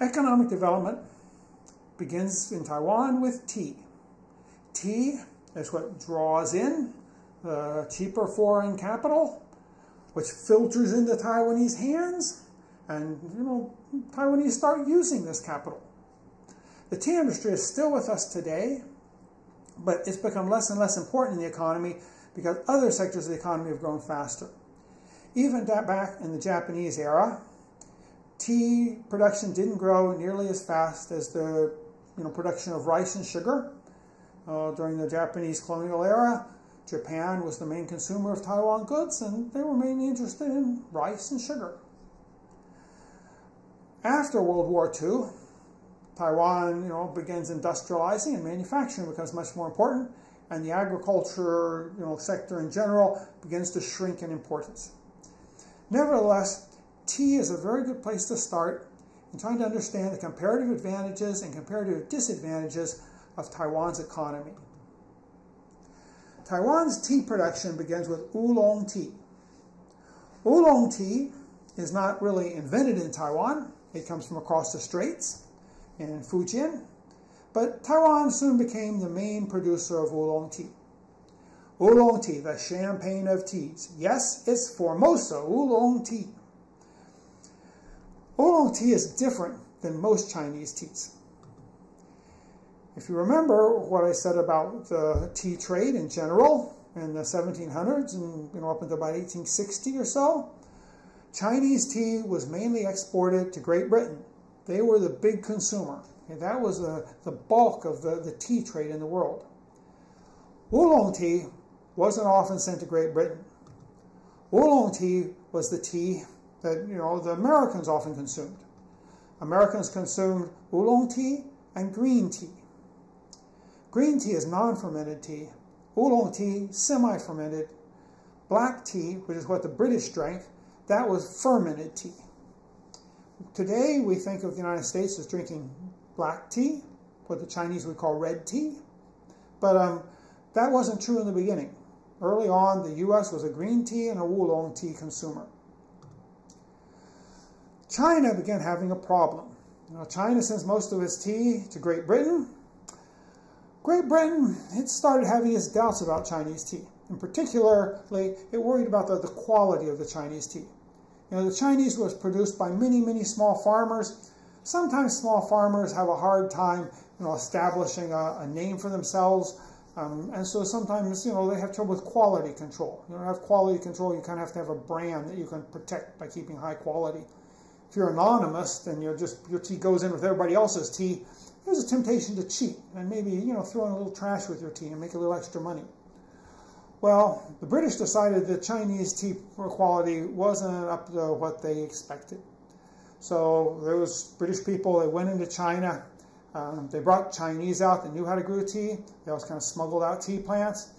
Economic development begins in Taiwan with tea. Tea is what draws in cheaper foreign capital, which filters into Taiwanese hands, and Taiwanese start using this capital. The tea industry is still with us today, but it's become less and less important in the economy because other sectors of the economy have grown faster. Even back in the Japanese era, tea production didn't grow nearly as fast as the production of rice and sugar. During the Japanese colonial era, Japan was the main consumer of Taiwan goods, and they were mainly interested in rice and sugar. After World War II, Taiwan begins industrializing, and manufacturing becomes much more important, and the agriculture sector in general begins to shrink in importance. Nevertheless, tea is a very good place to start in trying to understand the comparative advantages and comparative disadvantages of Taiwan's economy. Taiwan's tea production begins with oolong tea. Oolong tea is not really invented in Taiwan. It comes from across the straits in Fujian, but Taiwan soon became the main producer of oolong tea. Oolong tea, the champagne of teas. Yes, it's Formosa oolong tea. Oolong tea is different than most Chinese teas. If you remember what I said about the tea trade in general in the 1700s and up until about 1860 or so, Chinese tea was mainly exported to Great Britain. They were the big consumer. And that was the bulk of the tea trade in the world. Oolong tea wasn't often sent to Great Britain. Oolong tea was the tea that the Americans often consumed. Americans consumed oolong tea and green tea. Green tea is non-fermented tea. Oolong tea, semi-fermented. Black tea, which is what the British drank, that was fermented tea. Today, we think of the United States as drinking black tea, what the Chinese would call red tea. But that wasn't true in the beginning. Early on, the U.S. was a green tea and a oolong tea consumer. China began having a problem. China sends most of its tea to Great Britain. Great Britain, it started having its doubts about Chinese tea. And particularly, it worried about the quality of the Chinese tea. The Chinese was produced by many, many small farmers. Sometimes small farmers have a hard time, establishing a name for themselves. And so sometimes, they have trouble with quality control. You don't have quality control, you kind of have to have a brand that you can protect by keeping high quality. If you're anonymous, then your tea goes in with everybody else's tea. There's a temptation to cheat and maybe, throw in a little trash with your tea and make a little extra money. Well, the British decided that Chinese tea quality wasn't up to what they expected. So those British people, they went into China. They brought Chinese out that knew how to grow tea. They also kind of smuggled out tea plants.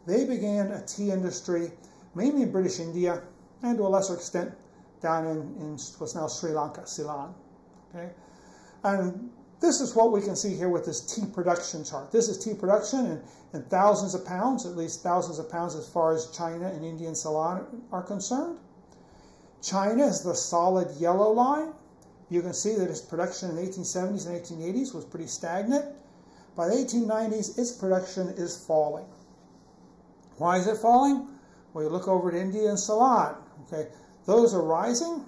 They began a tea industry, mainly in British India, and to a lesser extent, down in what's now Sri Lanka, Ceylon. Okay? And this is what we can see here with this tea production chart. This is tea production in thousands of pounds, at least thousands of pounds as far as China and India and Ceylon are concerned. China is the solid yellow line. You can see that its production in the 1870s and 1880s was pretty stagnant. By the 1890s, its production is falling. Why is it falling? Well, you look over at India and Ceylon. Okay, those are rising,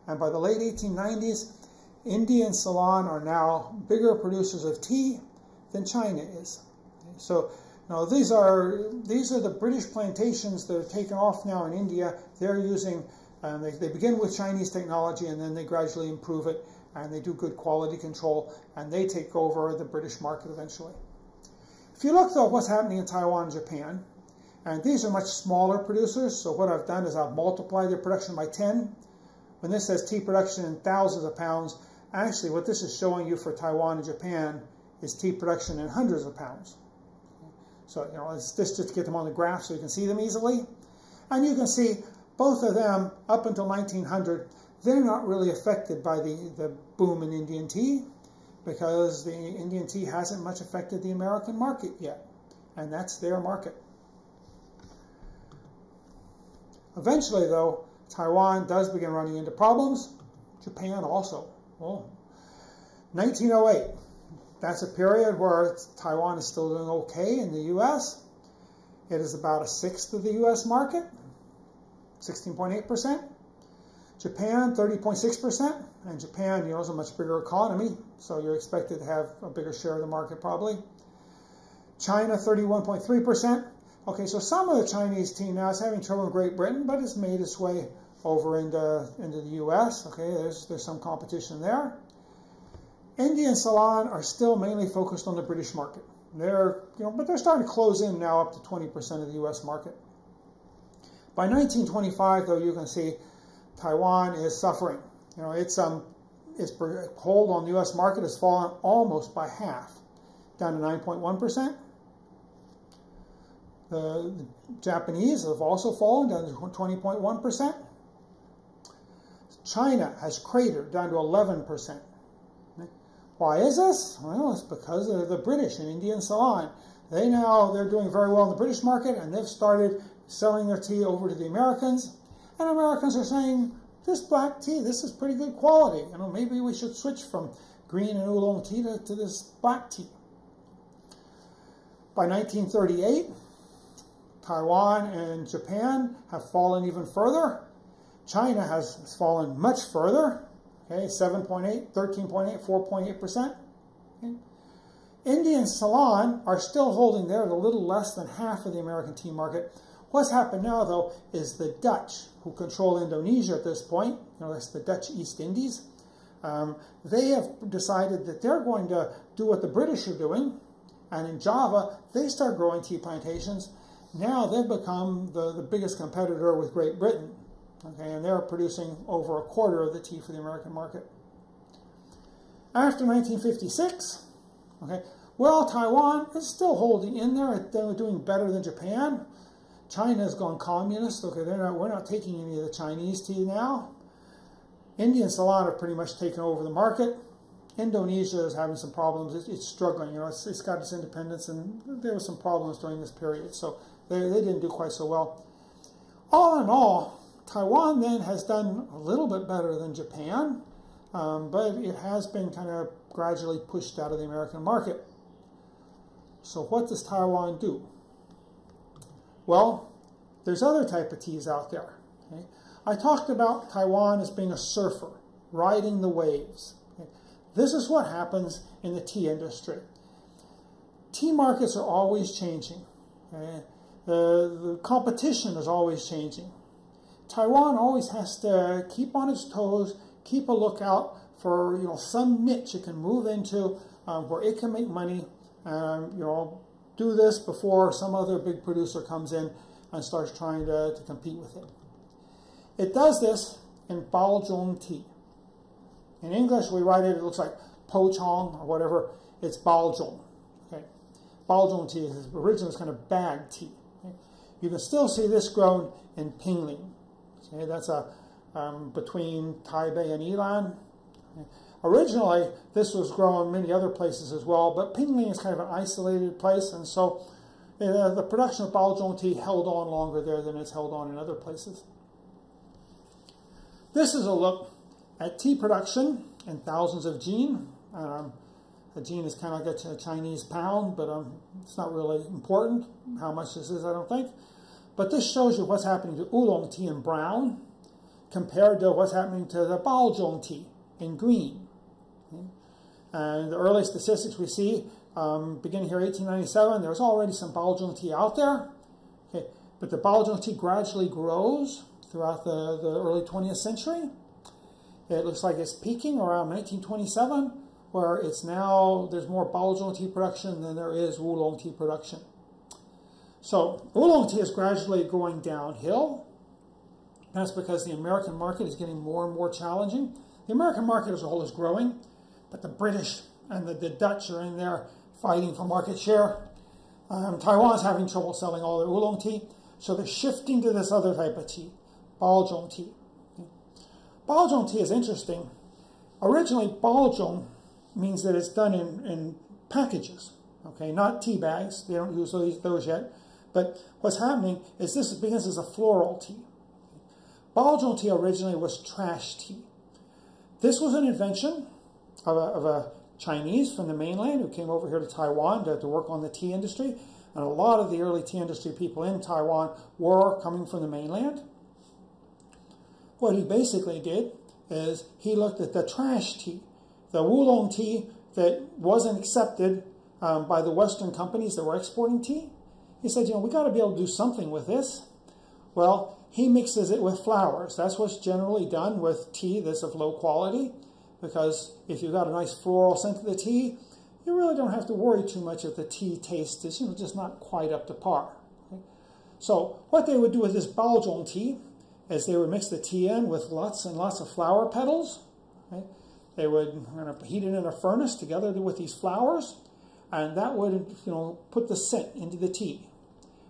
and by the late 1890s, India and Ceylon are now bigger producers of tea than China is. Okay, so these are the British plantations that are taken off now in India. They're using they begin with Chinese technology, and then they gradually improve it, and they do good quality control, and they take over the British market eventually. If you look, though, at what's happening in Taiwan and Japan, and these are much smaller producers, so what I've done is I've multiplied their production by 10. When this says tea production in thousands of pounds, actually what this is showing you for Taiwan and Japan is tea production in hundreds of pounds. So, it's just to get them on the graph so you can see them easily. And you can see both of them, up until 1900, they're not really affected by the boom in Indian tea because the Indian tea hasn't much affected the American market yet, and that's their market. Eventually, though, Taiwan does begin running into problems. Japan also. Oh. 1908, that's a period where Taiwan is still doing okay in the U.S. It is about a sixth of the U.S. market, 16.8%. Japan, 30.6%. And Japan, is a much bigger economy, so you're expected to have a bigger share of the market probably. China, 31.3%. Okay, so some of the Chinese tea now is having trouble in Great Britain, but it's made its way over into the U.S. Okay, there's some competition there. India and Ceylon are still mainly focused on the British market. But they're starting to close in now up to 20% of the U.S. market. By 1925, though, you can see Taiwan is suffering. Its hold on the U.S. market has fallen almost by half, down to 9.1%. The Japanese have also fallen down to 20.1%. China has cratered down to 11%. Why is this? Well, it's because of the British in India and Ceylon. They're doing very well in the British market, and they've started selling their tea over to the Americans. And Americans are saying, this black tea, this is pretty good quality. Maybe we should switch from green and oolong tea to this black tea. By 1938, Taiwan and Japan have fallen even further. China has fallen much further. Okay, 7.8, 13.8, 4.8%. Okay. India and Ceylon are still holding there at a little less than half of the American tea market. What's happened now, though, is the Dutch, who control Indonesia at this point, that's the Dutch East Indies, they have decided that they're going to do what the British are doing, and in Java, they start growing tea plantations. Now they've become the biggest competitor with Great Britain. Okay, and they're producing over a quarter of the tea for the American market. After 1956, Taiwan is still holding in there. They're doing better than Japan. China has gone communist. Okay, we're not taking any of the Chinese tea now. India and Ceylon have pretty much taken over the market. Indonesia is having some problems. It's struggling. It's got its independence, and there were some problems during this period. So they didn't do quite so well. All in all, Taiwan then has done a little bit better than Japan, but it has been kind of gradually pushed out of the American market. So what does Taiwan do? Well, there's other type of teas out there. Okay? I talked about Taiwan as being a surfer, riding the waves. Okay? This is what happens in the tea industry. Tea markets are always changing. Okay? The competition is always changing. Taiwan always has to keep on its toes, keep a lookout for some niche it can move into where it can make money, do this before some other big producer comes in and starts trying to compete with it. It does this in baozhong tea. In English, we write it looks like pochong or whatever. It's baozhong. Okay. Baozhong tea is originally kind of bag tea. Okay. You can still see this grown in Pingling. Okay, that's between Taipei and Yilan. Okay. Originally, this was grown in many other places as well, but Pingling is kind of an isolated place, and so the production of baozhong tea held on longer there than it's held on in other places. This is a look at tea production in thousands of jin. A jin is kind of like a Chinese pound, but it's not really important how much this is, I don't think. But this shows you what's happening to oolong tea in brown compared to what's happening to the baozhong tea in green. Okay. And the early statistics we see, beginning here 1897, there's already some baozhong tea out there. Okay. But the baozhong tea gradually grows throughout the early 20th century. It looks like it's peaking around 1927, where it's now, there's more baozhong tea production than there is oolong tea production. So oolong tea is gradually going downhill. That's because the American market is getting more and more challenging. The American market as a whole is growing, but the British and the Dutch are in there fighting for market share. Taiwan's having trouble selling all their oolong tea, so they're shifting to this other type of tea, baozhong tea. Okay. Baozhong tea is interesting. Originally, baozhong means that it's done in packages, okay, not tea bags. They don't use those yet. But what's happening is this begins as a floral tea. Baozhong tea originally was trash tea. This was an invention of a Chinese from the mainland who came over here to Taiwan to work on the tea industry. And a lot of the early tea industry people in Taiwan were coming from the mainland. What he basically did is he looked at the trash tea, the oolong tea that wasn't accepted by the Western companies that were exporting tea. He said, we got to be able to do something with this. Well, he mixes it with flowers. That's what's generally done with tea that's of low quality, because if you've got a nice floral scent to the tea, you really don't have to worry too much if the tea taste is just not quite up to par. Okay? So what they would do with this baozhong tea is they would mix the tea in with lots and lots of flower petals. Okay? They would heat it in a furnace together with these flowers, and that would put the scent into the tea.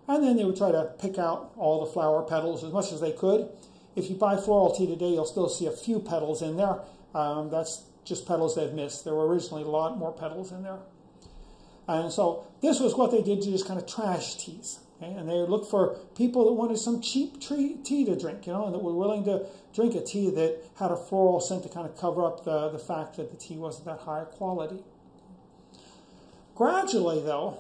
And then they would try to pick out all the flower petals as much as they could. If you buy floral tea today, you'll still see a few petals in there. That's just petals they've missed. There were originally a lot more petals in there. And so this was what they did to just kind of trash teas. Okay? And they would look for people that wanted some cheap tea to drink, and that were willing to drink a tea that had a floral scent to kind of cover up the fact that the tea wasn't that high quality. Gradually, though,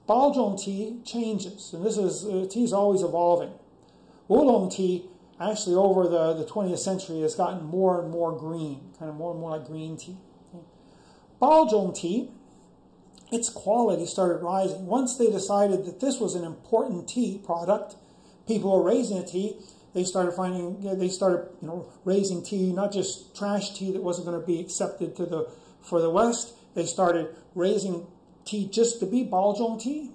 baozhong tea changes, and this is tea is always evolving. Oolong tea, actually over the 20th century, has gotten more and more green, kind of more and more like green tea. Okay. Baozhong tea, its quality started rising. Once they decided that this was an important tea product, people were raising a tea. They started raising tea, not just trash tea that wasn't going to be accepted for the West. They started raising tea just to be baozhong tea.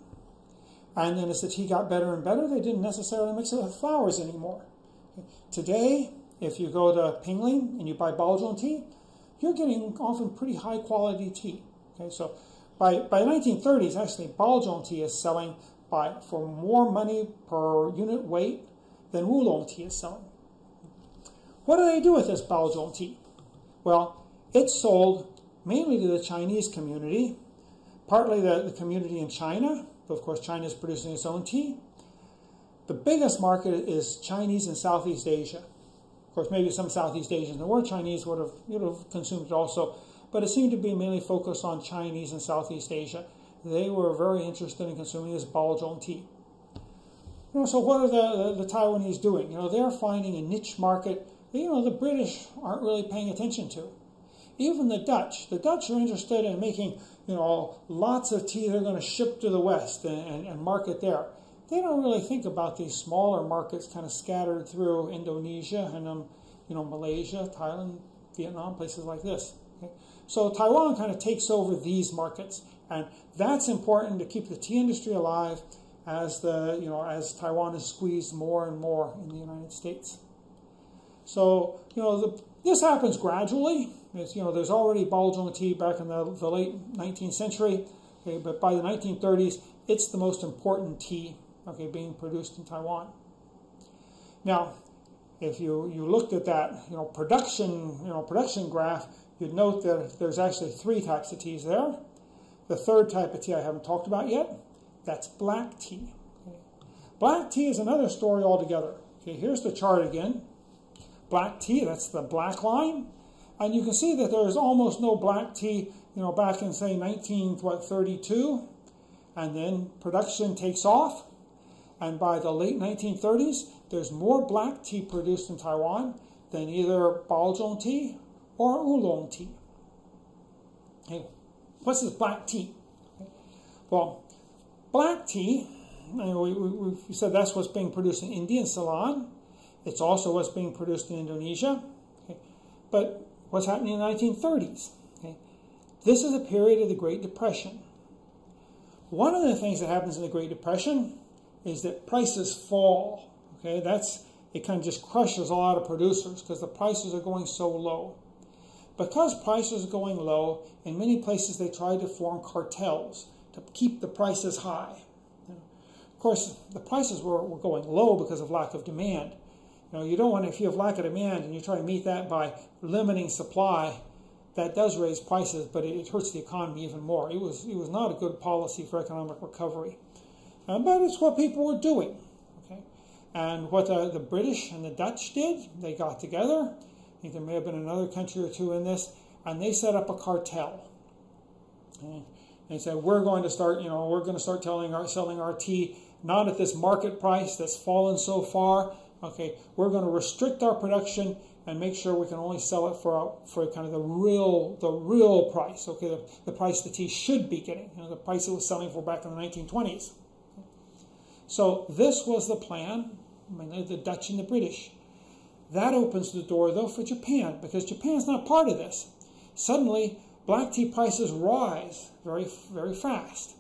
And then as the tea got better and better, they didn't necessarily mix it with flowers anymore. Today, if you go to Pingling and you buy baozhong tea, you're getting often pretty high quality tea. Okay, so by the 1930s, actually, baozhong tea is selling for more money per unit weight than oolong tea is selling. What do they do with this baozhong tea? Well, it's sold mainly to the Chinese community, partly the community in China. Of course, China is producing its own tea. The biggest market is Chinese in Southeast Asia. Of course, maybe some Southeast Asians that were Chinese would have consumed it also, but it seemed to be mainly focused on Chinese in Southeast Asia. They were very interested in consuming this baozhong tea. So what are the Taiwanese doing? They're finding a niche market that, the British aren't really paying attention to. Even the Dutch are interested in making, lots of tea they're going to ship to the West and market there. They don't really think about these smaller markets kind of scattered through Indonesia and, Malaysia, Thailand, Vietnam, places like this. Okay? So Taiwan kind of takes over these markets, and that's important to keep the tea industry alive as as Taiwan is squeezed more and more in the United States. So, this happens gradually. There's already baozhong tea back in the late 19th century, okay, but by the 1930s, it's the most important tea, okay, being produced in Taiwan. Now, if you looked at that, production graph, you'd note that there's actually 3 types of teas there. The third type of tea I haven't talked about yet, that's black tea. Okay. Black tea is another story altogether. Okay, here's the chart again. Black tea, that's the black line. And you can see that there's almost no black tea, back in, say, 1932. And then production takes off. And by the late 1930s, there's more black tea produced in Taiwan than either baozhong tea or oolong tea. Okay. What's this black tea? Okay. Well, black tea, we said that's what's being produced in India and Ceylon. It's also what's being produced in Indonesia. Okay. But what's happening in the 1930s? Okay. This is a period of the Great Depression. One of the things that happens in the Great Depression is that prices fall. Okay, it kind of just crushes a lot of producers because the prices are going so low. Because prices are going low, in many places they try to form cartels to keep the prices high. Of course, the prices were going low because of lack of demand. You don't want, if you have lack of demand and you try to meet that by limiting supply, that does raise prices, but it hurts the economy even more. It was not a good policy for economic recovery. But it's what people were doing. Okay? And what the British and the Dutch did, they got together. I think there may have been another country or two in this, and they set up a cartel. And said, we're going to start, we're going to start selling our tea not at this market price that's fallen so far. Okay, we're going to restrict our production and make sure we can only sell it for kind of the real price. Okay, the price the tea should be getting, the price it was selling for back in the 1920s. So this was the plan, the Dutch and the British. That opens the door though for Japan, because Japan's not part of this. Suddenly, black tea prices rise very, very fast.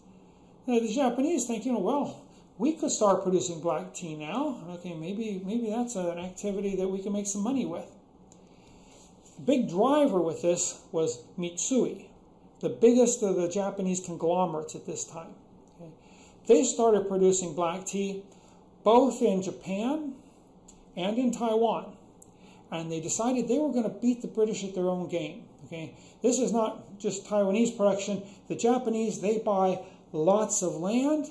Now, the Japanese think, well, we could start producing black tea now. Okay, maybe that's an activity that we can make some money with. The big driver with this was Mitsui, the biggest of the Japanese conglomerates at this time. Okay. They started producing black tea both in Japan and in Taiwan. And they decided they were going to beat the British at their own game. Okay, this is not just Taiwanese production. The Japanese, they buy lots of land.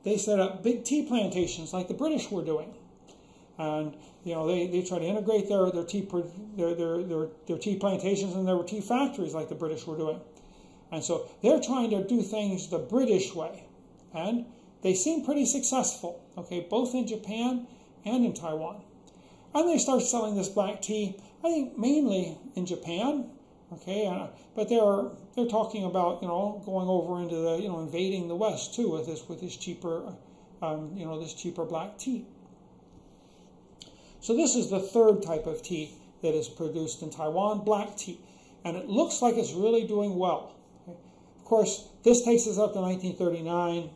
They set up big tea plantations like the British were doing, and they try to integrate their tea plantations and their tea factories like the British were doing, and so they're trying to do things the British way, and they seem pretty successful. Okay, both in Japan and in Taiwan, and they start selling this black tea. I think mainly in Japan. Okay, but they're talking about going over into the invading the West too with this cheaper this cheaper black tea. So this is the third type of tea that is produced in Taiwan, black tea, and it looks like it's really doing well. Okay. Of course, this takes us up to 1939.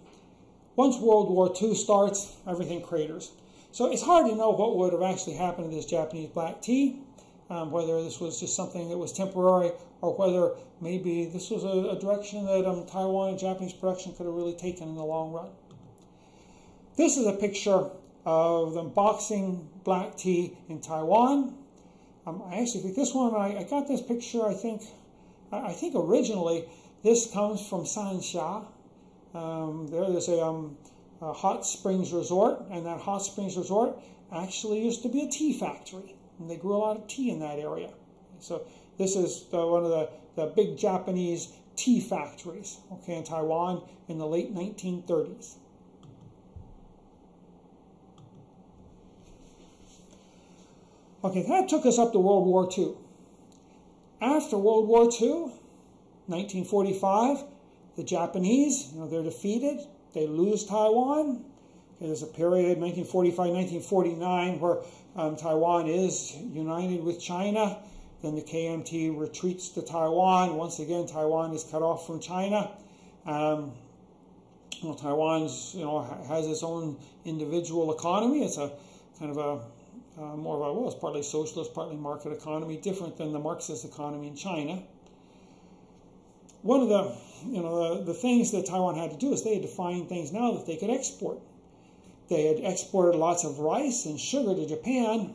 Once World War II starts, everything craters. So it's hard to know what would have actually happened to this Japanese black tea. Whether this was just something that was temporary, or whether maybe this was a direction that Taiwan and Japanese production could have really taken in the long run. This is a picture of them boxing black tea in Taiwan. I actually think this one, I got this picture, I think originally this comes from Sansha. There's a hot springs resort, and that hot springs resort actually used to be a tea factory. And they grew a lot of tea in that area. So this is one of the big Japanese tea factories, okay, in Taiwan in the late 1930s. Okay, that took us up to World War II. After World War II, 1945, the Japanese, they're defeated. They lose Taiwan. There's a period, 1945-1949, where Taiwan is united with China. Then the KMT retreats to Taiwan. Once again, Taiwan is cut off from China. Taiwan's has its own individual economy. It's a kind of a more of a it's partly socialist, partly market economy, different than the Marxist economy in China. One of the things that Taiwan had to do is they had to find things now that they could export. They had exported lots of rice and sugar to Japan.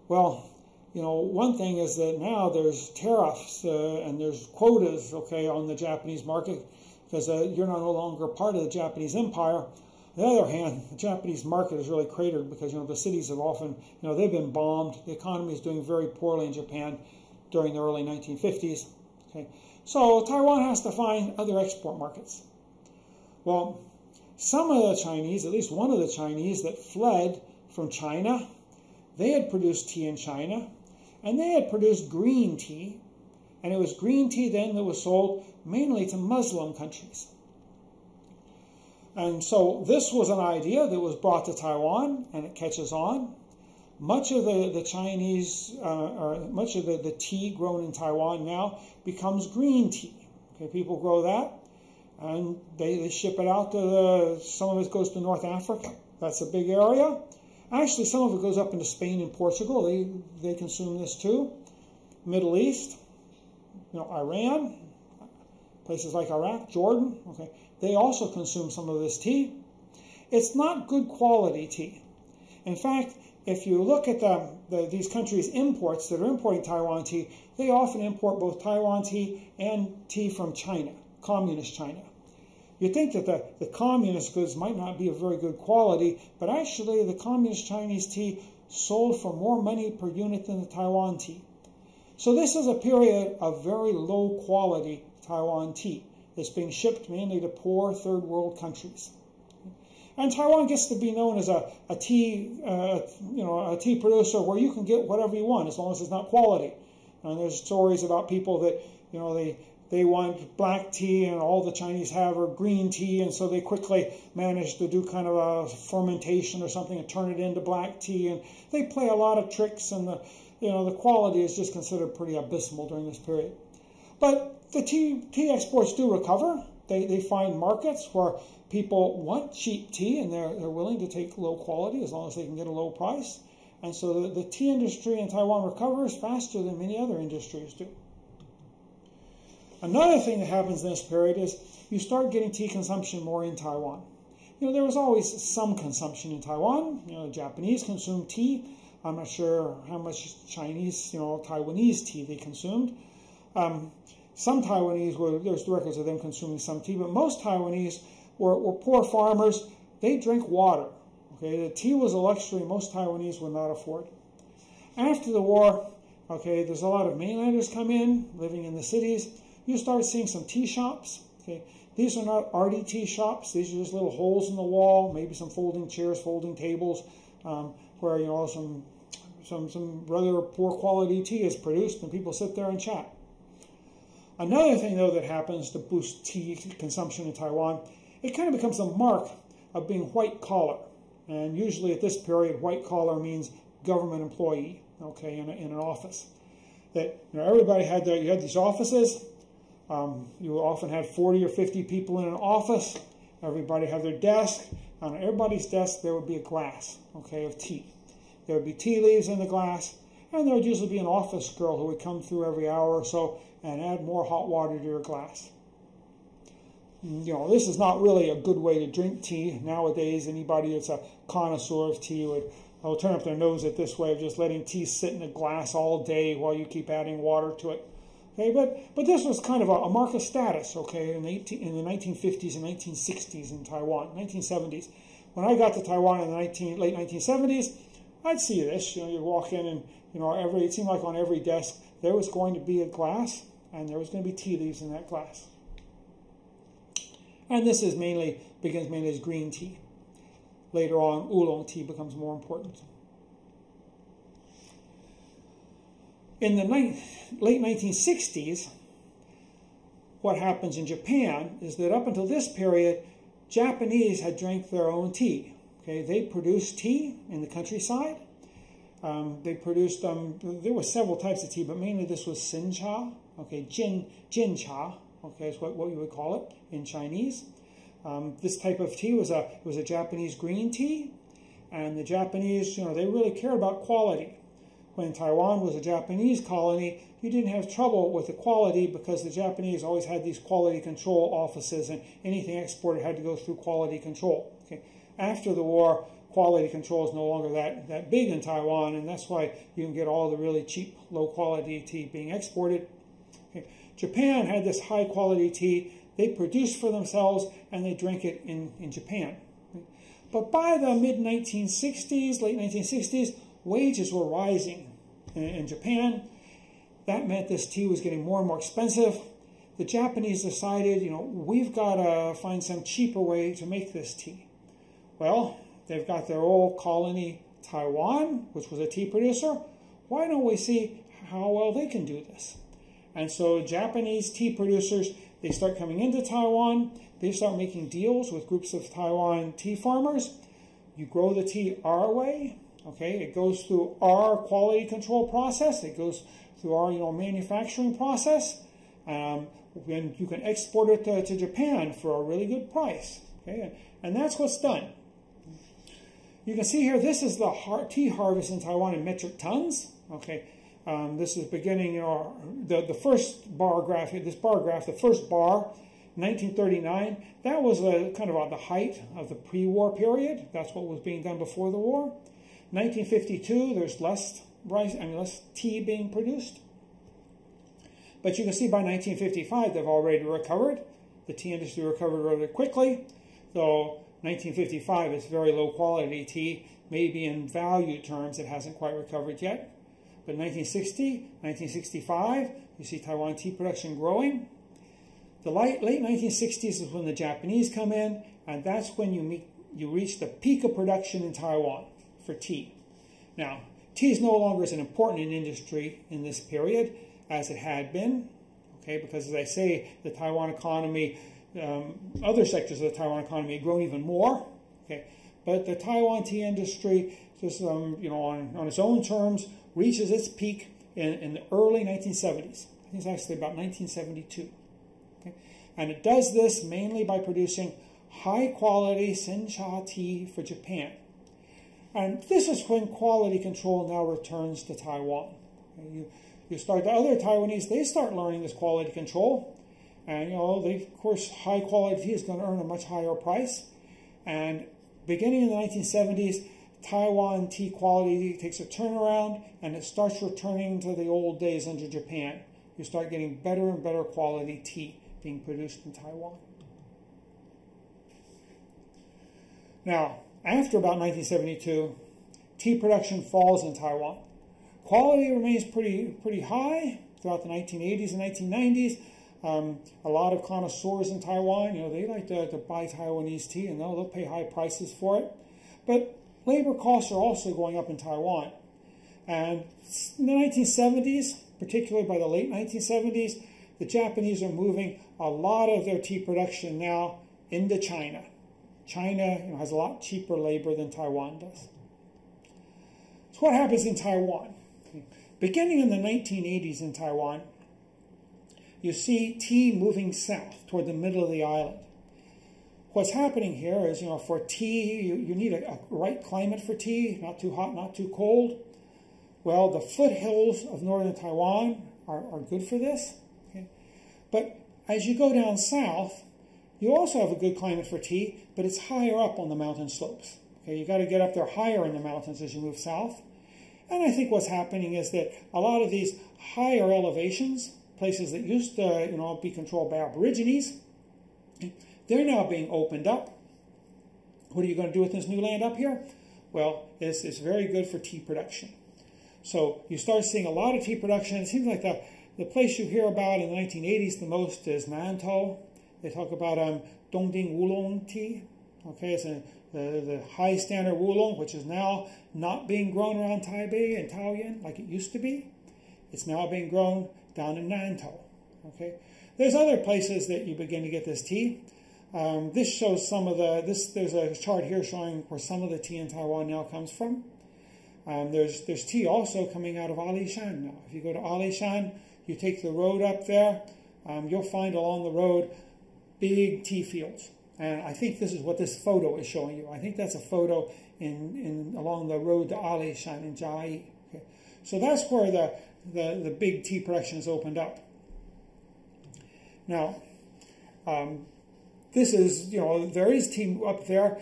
Well, one thing is that now there's tariffs and there's quotas, okay, on the Japanese market, because you're no longer part of the Japanese empire. On the other hand, the Japanese market is really cratered because, the cities have often, they've been bombed. The economy is doing very poorly in Japan during the early 1950s. Okay, so Taiwan has to find other export markets. Well, some of the Chinese, at least one of the Chinese that fled from China, they had produced tea in China, and they had produced green tea, and it was green tea then that was sold mainly to Muslim countries. And so this was an idea that was brought to Taiwan, and it catches on. Much of the Chinese, much of the tea grown in Taiwan now becomes green tea. Okay, people grow that. And they ship it out to some of it goes to North Africa. That's a big area. Actually, some of it goes up into Spain and Portugal. They consume this too. Middle East, Iran, places like Iraq, Jordan. Okay, they also consume some of this tea. It's not good quality tea. In fact, if you look at these countries' imports that are importing Taiwan tea, they often import both Taiwan tea and tea from China, communist China. You'd think that the communist goods might not be of very good quality, but actually the communist Chinese tea sold for more money per unit than the Taiwan tea. So this is a period of very low quality Taiwan tea that's being shipped mainly to poor third world countries. And Taiwan gets to be known as a tea producer where you can get whatever you want as long as it's not quality. And there's stories about people that, they want black tea and all the Chinese have are green tea, and so they quickly manage to do kind of a fermentation or something and turn it into black tea. And they play a lot of tricks, and the quality is just considered pretty abysmal during this period. But the tea exports do recover. They find markets where people want cheap tea, and they're willing to take low quality as long as they can get a low price. And so the tea industry in Taiwan recovers faster than many other industries do. Another thing that happens in this period is you start getting tea consumption more in Taiwan. There was always some consumption in Taiwan. The Japanese consumed tea. I'm not sure how much Chinese, Taiwanese tea they consumed. Some Taiwanese, there's records of them consuming some tea, but most Taiwanese were poor farmers. They drink water. Okay, the tea was a luxury most Taiwanese would not afford. After the war, there's a lot of mainlanders come in, living in the cities. You start seeing some tea shops. Okay, these are not arty tea shops. These are just little holes in the wall, maybe some folding chairs, folding tables, where some rather poor quality tea is produced, and people sit there and chat. Another thing, though, that happens to boost tea consumption in Taiwan, it kind of becomes a mark of being white collar. And usually at this period, white collar means government employee, in an office. That everybody had you had these offices. You often had 40 or 50 people in an office. Everybody had their desk. On everybody's desk there would be a glass, of tea. There would be tea leaves in the glass, and there would usually be an office girl who would come through every hour or so and add more hot water to your glass. This is not really a good way to drink tea. Nowadays, anybody that's a connoisseur of tea will turn up their nose at this way of just letting tea sit in a glass all day while you keep adding water to it. Okay, but this was kind of a mark of status, in the 1950s and 1960s in Taiwan, 1970s. When I got to Taiwan in the late 1970s, I'd see this. You walk in and it seemed like on every desk there was going to be a glass, and there was going to be tea leaves in that glass. And this begins mainly as green tea. Later on, oolong tea becomes more important. In the late 1960s, what happens in Japan is that up until this period, Japanese had drank their own tea. Okay, they produced tea in the countryside. They produced, there were several types of tea, but mainly this was sencha, jin cha, is what you would call it in Chinese. This type of tea was a Japanese green tea, and the Japanese, they really cared about quality. When Taiwan was a Japanese colony, you didn't have trouble with the quality because the Japanese always had these quality control offices, and anything exported had to go through quality control. Okay. After the war, quality control is no longer that big in Taiwan, and that's why you can get all the really cheap, low-quality tea being exported. Okay. Japan had this high-quality tea. They produced for themselves, and they drank it in Japan. But by the mid-1960s, late 1960s, wages were rising in Japan. That meant this tea was getting more and more expensive. The Japanese decided, we've got to find some cheaper way to make this tea. Well, they've got their old colony, Taiwan, which was a tea producer. Why don't we see how well they can do this? And so Japanese tea producers, they start coming into Taiwan. They start making deals with groups of Taiwan tea farmers. You grow the tea our way. Okay, it goes through our quality control process. It goes through our manufacturing process. And you can export it to Japan for a really good price. Okay, and that's what's done. You can see here, this is the tea harvest in Taiwan in metric tons. Okay, this is beginning, the first bar graph, the first bar, 1939, that was kind of the height of the pre-war period. That's what was being done before the war. 1952, there's less tea being produced. But you can see by 1955, they've already recovered. The tea industry recovered rather quickly. So 1955 is very low quality tea. Maybe in value terms, it hasn't quite recovered yet. But 1960, 1965, you see Taiwan tea production growing. The late 1960s is when the Japanese come in, and that's when you reach the peak of production in Taiwan for tea. Now, tea is no longer as an important industry in this period as it had been, okay, because as I say, the Taiwan economy, other sectors of the Taiwan economy have grown even more, okay, but the Taiwan tea industry, just on its own terms, reaches its peak in the early 1970s. I think it's actually about 1972. Okay? And it does this mainly by producing high-quality sencha tea for Japan. And this is when quality control now returns to Taiwan. Okay? You start, the other Taiwanese, they start learning this quality control. And, of course, high-quality tea is going to earn a much higher price. And beginning in the 1970s, Taiwan tea quality takes a turnaround, and it starts returning to the old days under Japan. You start getting better and better quality tea being produced in Taiwan. Now, after about 1972, tea production falls in Taiwan. Quality remains pretty high throughout the 1980s and 1990s. A lot of connoisseurs in Taiwan, they like to buy Taiwanese tea, and they'll pay high prices for it. But labor costs are also going up in Taiwan. And in the 1970s, particularly by the late 1970s, the Japanese are moving a lot of their tea production now into China. China has a lot cheaper labor than Taiwan does. So what happens in Taiwan? Beginning in the 1980s in Taiwan, you see tea moving south toward the middle of the island. What's happening here is, for tea, you need a right climate for tea, not too hot, not too cold. Well, the foothills of northern Taiwan are good for this. Okay? But as you go down south, you also have a good climate for tea, but it's higher up on the mountain slopes. Okay? You got to get up there higher in the mountains as you move south. And I think what's happening is that a lot of these higher elevations, places that used to be controlled by Aborigines, they're now being opened up. What are you going to do with this new land up here? Well, it's very good for tea production. So you start seeing a lot of tea production. It seems like the place you hear about in the 1980s the most is Nantou. They talk about Dongding Wulong tea. Okay, it's the high standard Wulong, which is now not being grown around Taipei and Taoyuan like it used to be. It's now being grown down in Nantou. Okay, there's other places that you begin to get this tea. This shows some of there's a chart here showing where some of the tea in Taiwan now comes from. There's tea also coming out of Alishan now. If you go to Alishan, you take the road up there, you'll find along the road big tea fields. And I think this is what this photo is showing you. I think that's a photo along the road to Alishan in Jiayi. Okay. So that's where the big tea production is opened up. Now, this is, there is tea up there.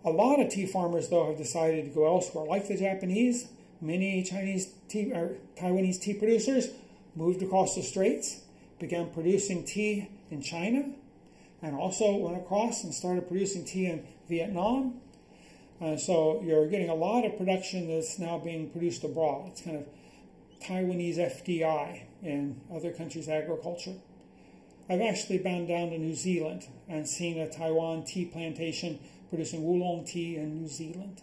A lot of tea farmers, though, have decided to go elsewhere. Like the Japanese, many Taiwanese tea producers moved across the straits, began producing tea in China, and also went across and started producing tea in Vietnam. So you're getting a lot of production that's now being produced abroad. It's kind of Taiwanese FDI in other countries' agriculture. I've actually been down to New Zealand and seen a Taiwan tea plantation producing Wulong tea in New Zealand.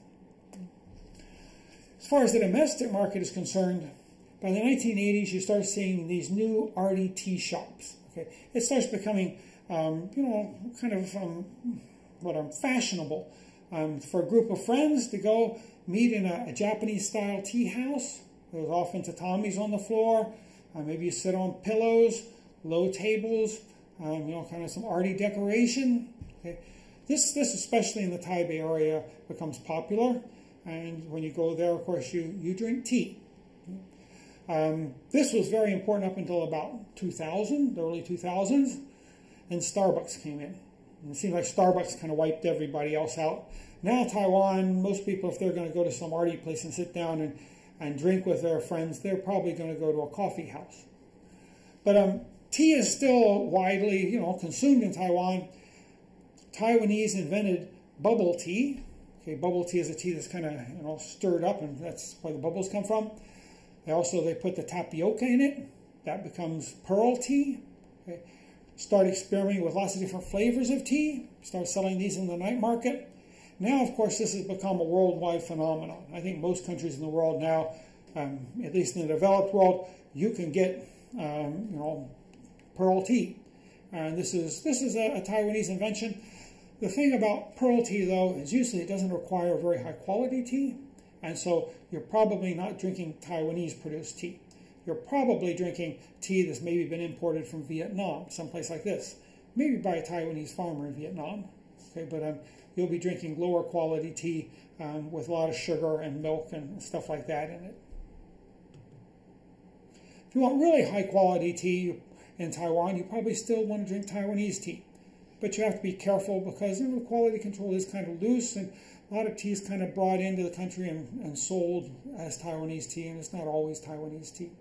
As far as the domestic market is concerned, by the 1980s you start seeing these new arty tea shops. Okay, it starts becoming, fashionable for a group of friends to go meet in a Japanese-style tea house. There's often tatamis on the floor. Maybe you sit on pillows, low tables, kind of some arty decoration. Okay. This especially in the Taipei area becomes popular, and when you go there, of course, you drink tea. This was very important up until about 2000, the early 2000s, and Starbucks came in. And it seemed like Starbucks kind of wiped everybody else out. Now Taiwan, most people, if they're going to go to some arty place and sit down and drink with their friends, they're probably going to go to a coffee house. But tea is still widely, consumed in Taiwan. Taiwanese invented bubble tea. Okay, bubble tea is a tea that's kind of, stirred up, and that's where the bubbles come from. They put the tapioca in it. That becomes pearl tea. Okay. started experimenting with lots of different flavors of tea, started selling these in the night market. Now, of course, this has become a worldwide phenomenon. I think most countries in the world now, at least in the developed world, you can get, pearl tea. And this is a Taiwanese invention. The thing about pearl tea, though, is usually it doesn't require very high quality tea. And so you're probably not drinking Taiwanese-produced tea. You're probably drinking tea that's maybe been imported from Vietnam, someplace like this. Maybe by a Taiwanese farmer in Vietnam. Okay, but you'll be drinking lower quality tea with a lot of sugar and milk and stuff like that in it. If you want really high quality tea in Taiwan, you probably still want to drink Taiwanese tea. But you have to be careful because the quality control is kind of loose, and a lot of tea is kind of brought into the country and sold as Taiwanese tea, and it's not always Taiwanese tea.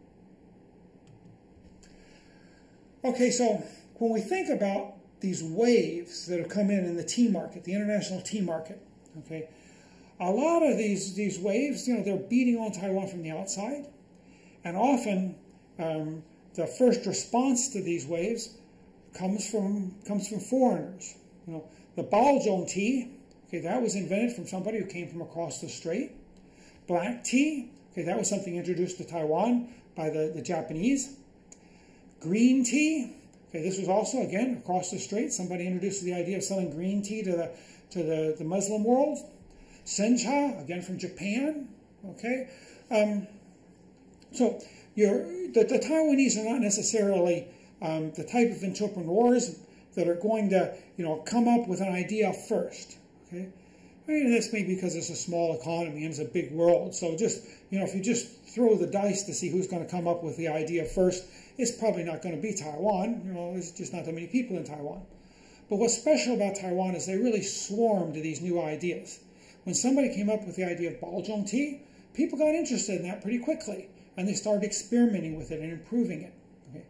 Okay, so when we think about these waves that have come in the tea market, the international tea market, okay, a lot of these waves, they're beating on Taiwan from the outside, and often the first response to these waves comes from foreigners. The Baozhong tea, okay, that was invented from somebody who came from across the strait. Black tea, okay, that was something introduced to Taiwan by the Japanese. Green tea, okay, this was also, again, across the strait. Somebody introduced the idea of selling green tea to the Muslim world. Sencha, again from Japan, okay. So the Taiwanese are not necessarily the type of entrepreneurs that are going to, come up with an idea first, okay. I mean, that's maybe because it's a small economy and it's a big world. So just, if you just throw the dice to see who's going to come up with the idea first, it's probably not going to be Taiwan. There's just not that many people in Taiwan. But what's special about Taiwan is they really swarm to these new ideas. When somebody came up with the idea of Baozhong tea, people got interested in that pretty quickly, and they started experimenting with it and improving it. Okay.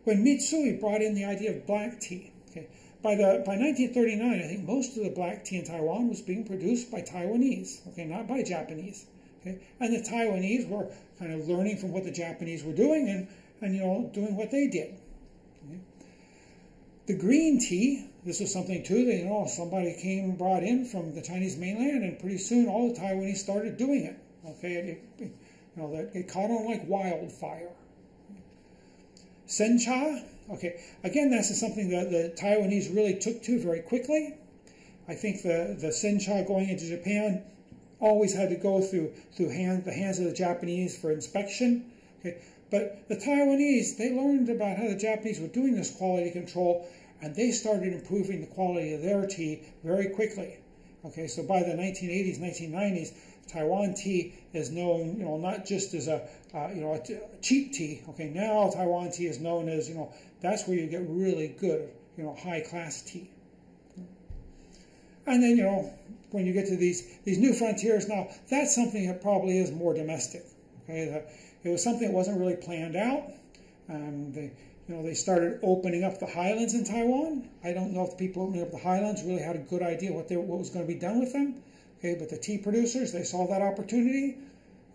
When Mitsui brought in the idea of black tea, okay, by 1939, I think most of the black tea in Taiwan was being produced by Taiwanese, okay, not by Japanese. Okay, and the Taiwanese were kind of learning from what the Japanese were doing and doing what they did. Okay. The green tea, this was something too that somebody came and brought in from the Chinese mainland, and pretty soon all the Taiwanese started doing it. Okay, it caught on like wildfire. Sencha, okay, again, that's something that the Taiwanese really took to very quickly. I think the sencha going into Japan always had to go through the hands of the Japanese for inspection. Okay. But the Taiwanese, they learned about how the Japanese were doing this quality control, and they started improving the quality of their tea very quickly. Okay, so by the 1980s, 1990s, Taiwan tea is known, not just as a cheap tea. Okay, now Taiwan tea is known as, that's where you get really good, high-class tea. And then, when you get to these new frontiers now, that's something that probably is more domestic. Okay, it was something that wasn't really planned out. They started opening up the highlands in Taiwan. I don't know if the people opening up the highlands really had a good idea what was going to be done with them. Okay, but the tea producers, they saw that opportunity,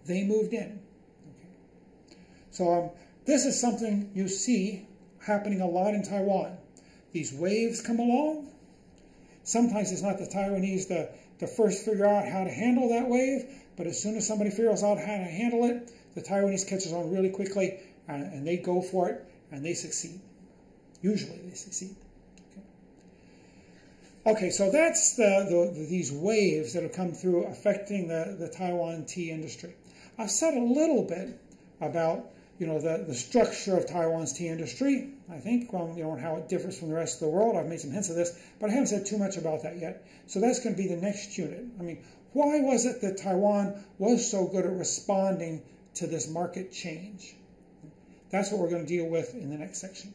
they moved in. Okay. So this is something you see happening a lot in Taiwan. These waves come along. Sometimes it's not the Taiwanese to first figure out how to handle that wave, but as soon as somebody figures out how to handle it, the Taiwanese catches on really quickly, and they go for it, and they succeed. Usually they succeed. Okay, so that's these waves that have come through affecting the Taiwan tea industry. I've said a little bit about the structure of Taiwan's tea industry, I think, and how it differs from the rest of the world. I've made some hints of this, but I haven't said too much about that yet. So that's going to be the next unit. I mean, why was it that Taiwan was so good at responding to this market change? That's what we're going to deal with in the next section.